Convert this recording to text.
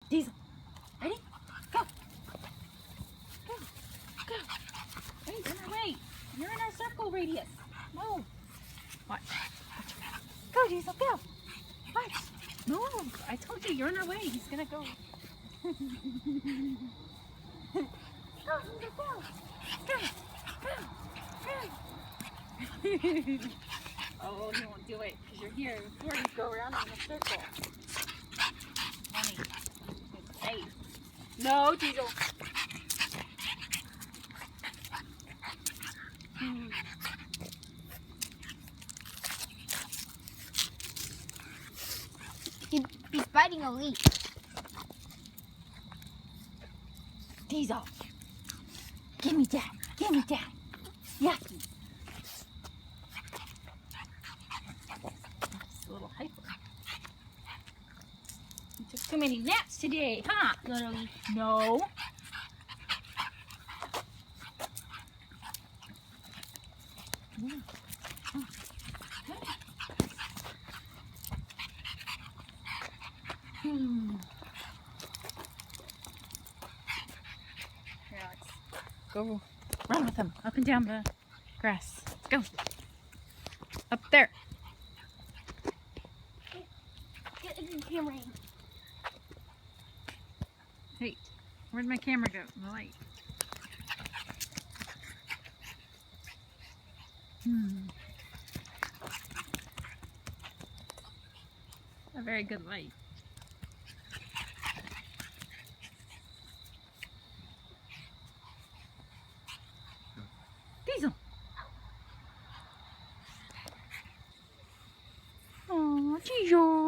Diesel. Ready? Go. Go. Go. Wait, in our way. You're in our circle radius. No. Watch. Go, Diesel, go. Watch. Move. I told you, you're in our way. He's gonna go. Go, Diesel, go. Go. Go. Oh, he won't do it because you're here. Before you go around in a circle. Mommy, it's safe. No, Diesel. He's biting a leaf. Diesel. Give me that. Give me that. Yucky. That's a little hyper. You took too many naps today, huh? Literally. No. Here, Alex. Go run with him up and down the grass. Go. Up there. Get in the camera. Hey, where'd my camera go? The light. A very good light. Diesel. Oh, Diesel.